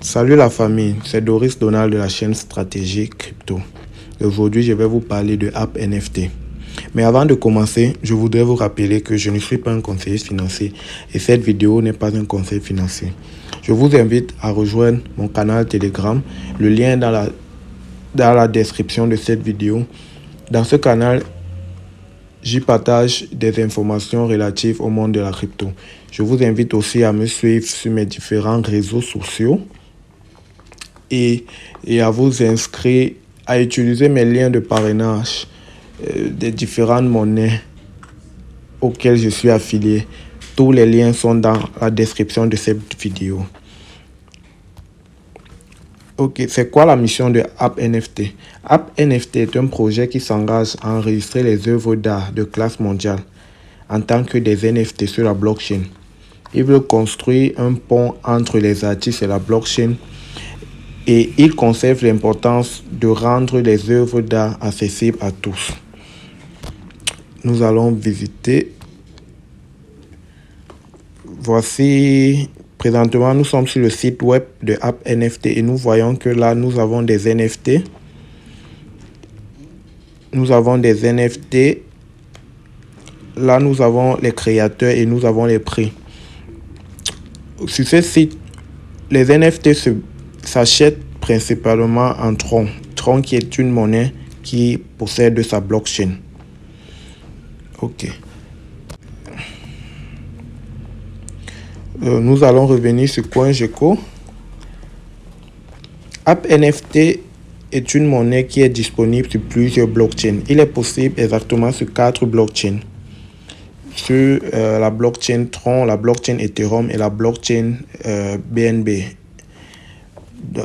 Salut la famille, c'est Doris Donald de la chaîne Stratégie Crypto. Et aujourd'hui, je vais vous parler de App NFT. Mais avant de commencer, je voudrais vous rappeler que je ne suis pas un conseiller financier et cette vidéo n'est pas un conseil financier. Je vous invite à rejoindre mon canal Telegram, le lien est dans la description de cette vidéo. Dans ce canal, j'y partage des informations relatives au monde de la crypto. Je vous invite aussi à me suivre sur mes différents réseaux sociaux et à vous inscrire, à utiliser mes liens de parrainage des différentes monnaies auxquelles je suis affilié. Tous les liens sont dans la description de cette vidéo. Ok, c'est quoi la mission de App NFT? App NFT est un projet qui s'engage à enregistrer les œuvres d'art de classe mondiale en tant que des NFT sur la blockchain. Il veut construire un pont entre les artistes et la blockchain et il conserve l'importance de rendre les œuvres d'art accessibles à tous. Nous allons visiter. Voici, présentement, nous sommes sur le site web de App NFT et nous voyons que là, nous avons des NFT. Nous avons des NFT. Là, nous avons les créateurs et nous avons les prix. Sur ce site, les NFT s'achètent principalement en Tron. Tron qui est une monnaie qui possède sa blockchain. Ok. Nous allons revenir sur CoinGecko. App NFT est une monnaie qui est disponible sur plusieurs blockchains. Il est possible exactement sur 4 blockchains. Sur la blockchain Tron, la blockchain Ethereum et la blockchain BNB.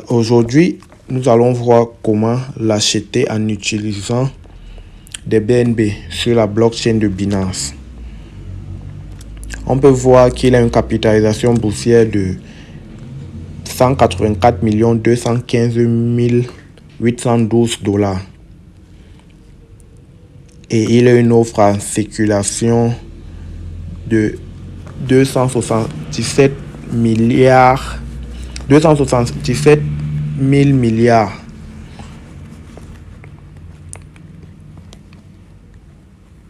Aujourd'hui, nous allons voir comment l'acheter en utilisant des BNB sur la blockchain de Binance. On peut voir qu'il a une capitalisation boursière de 184 215 812 $. Et il a une offre en circulation de 277 000 milliards.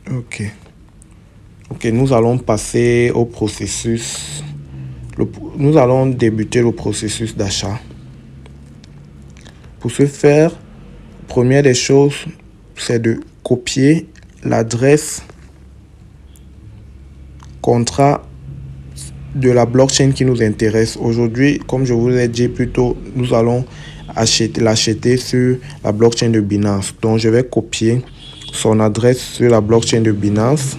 Ok, nous allons passer au processus. Nous allons débuter le processus d'achat. Pour ce faire, première des choses, c'est de copier l'adresse contrat de la blockchain qui nous intéresse. Aujourd'hui, comme je vous l'ai dit plus tôt, nous allons l'acheter sur la blockchain de Binance. Donc, je vais copier son adresse sur la blockchain de Binance.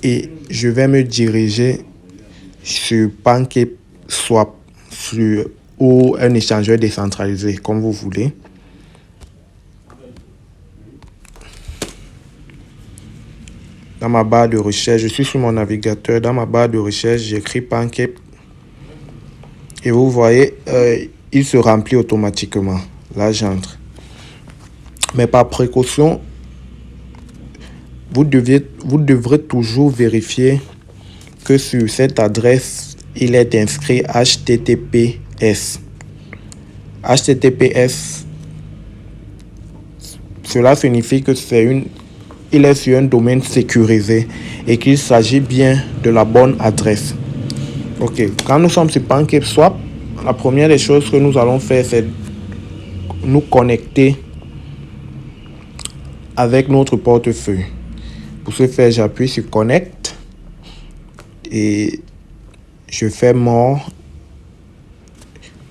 Et je vais me diriger sur PancakeSwap ou un échangeur décentralisé, comme vous voulez. Dans ma barre de recherche, je suis sur mon navigateur. Dans ma barre de recherche, j'écris Pancake. Et vous voyez, il se remplit automatiquement. Là, j'entre. Mais par précaution, vous devrez toujours vérifier que sur cette adresse, il est inscrit HTTPS. HTTPS, cela signifie que il est sur un domaine sécurisé et qu'il s'agit bien de la bonne adresse. Ok, quand nous sommes sur PancakeSwap, la première des choses que nous allons faire, c'est nous connecter avec notre portefeuille. Pour ce faire, j'appuie sur Connect et je fais More.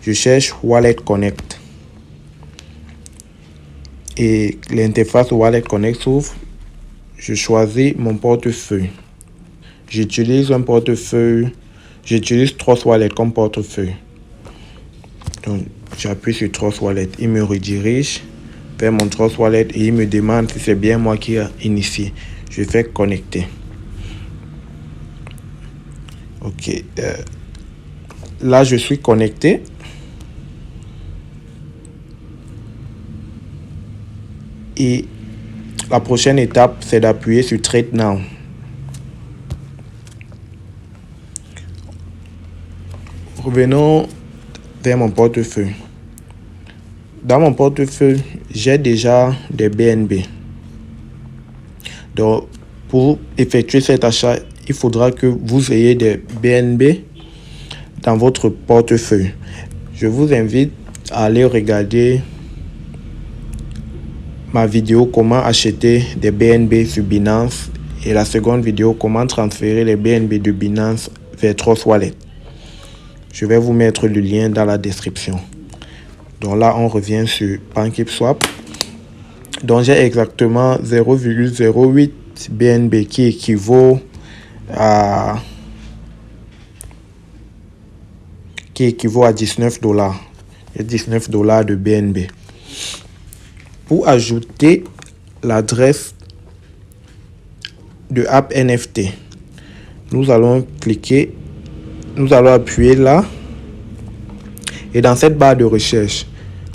Je cherche Wallet Connect et l'interface Wallet Connect s'ouvre. Je choisis mon portefeuille. J'utilise un portefeuille. J'utilise Trust Wallet comme portefeuille. Donc, j'appuie sur Trust Wallet. Il me redirige vers mon Trust Wallet et il me demande si c'est bien moi qui ai initié. Je fais connecter. Ok. Là, je suis connecté. Et la prochaine étape, c'est d'appuyer sur Trade Now. revenons vers mon portefeuille. Dans mon portefeuille, j'ai déjà des BNB. Donc, pour effectuer cet achat, il faudra que vous ayez des BNB dans votre portefeuille. Je vous invite à aller regarder ma vidéo comment acheter des BNB sur Binance et la seconde vidéo comment transférer les BNB de Binance vers Trust Wallet. Je vais vous mettre le lien dans la description. Donc là, on revient sur PancakeSwap. Donc j'ai exactement 0,08 BNB qui équivaut à 19 $. Et 19 $ de BNB. Pour ajouter l'adresse de App NFT, nous allons cliquer, nous allons appuyer là. Et dans cette barre de recherche,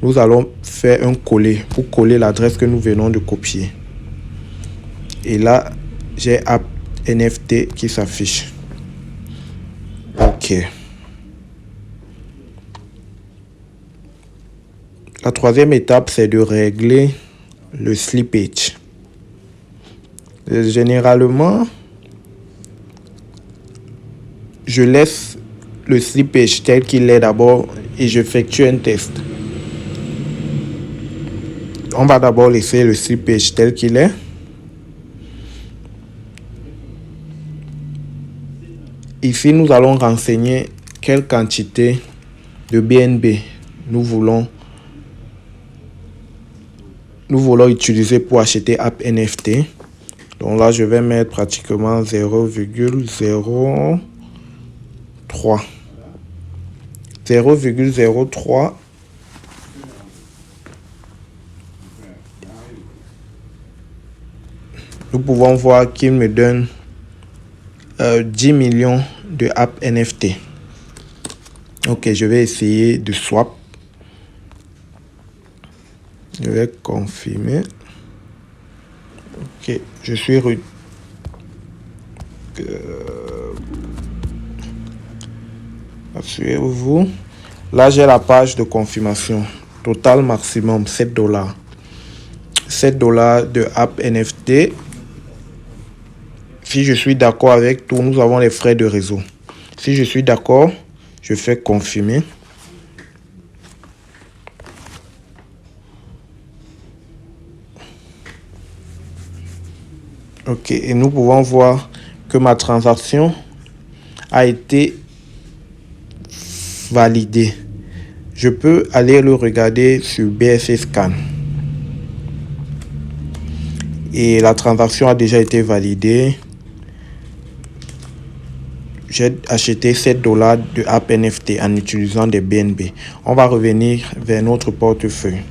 nous allons faire un coller pour coller l'adresse que nous venons de copier. Et là, j'ai App NFT qui s'affiche. OK. La troisième étape, c'est de régler le slippage. Généralement, je laisse le slippage tel qu'il est d'abord et j'effectue un test. On va d'abord laisser le slippage tel qu'il est. Ici, nous allons renseigner quelle quantité de BNB nous voulons utiliser pour acheter App NFT. Donc là, je vais mettre pratiquement 0,03. 0,03. Nous pouvons voir qu'il me donne 10 millions de App NFT. Ok, je vais essayer de swap. Je vais confirmer. Ok, je suis assurez-vous. Là, j'ai la page de confirmation. Total maximum 7 $. 7 $ de App NFT. Si je suis d'accord avec tout, nous avons les frais de réseau. Si je suis d'accord, je fais confirmer. Ok, et nous pouvons voir que ma transaction a été validée. Je peux aller le regarder sur BSC Scan. Et la transaction a déjà été validée. J'ai acheté 7 $ de App NFT en utilisant des BNB. On va revenir vers notre portefeuille.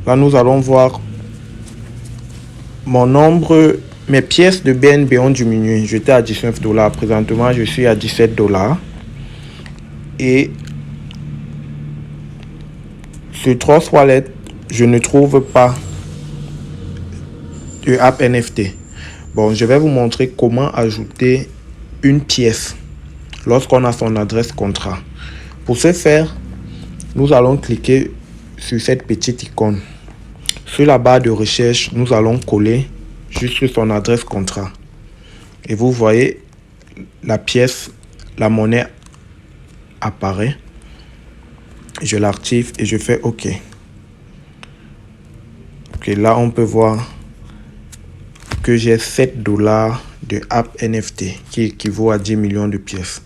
Là, nous allons voir mon nombre. Mes pièces de BNB ont diminué. J'étais à 19 $. Présentement, je suis à 17 $. Et sur Trust Wallet, je ne trouve pas de App NFT. Bon, je vais vous montrer comment ajouter une pièce lorsqu'on a son adresse contrat. Pour ce faire, nous allons cliquer sur cette petite icône. Sur la barre de recherche, nous allons coller juste son adresse contrat. Et vous voyez, la pièce, la monnaie apparaît. Je l'active et je fais OK. Ok, là, on peut voir que j'ai 7 $ de App NFT qui équivaut à 10 millions de pièces.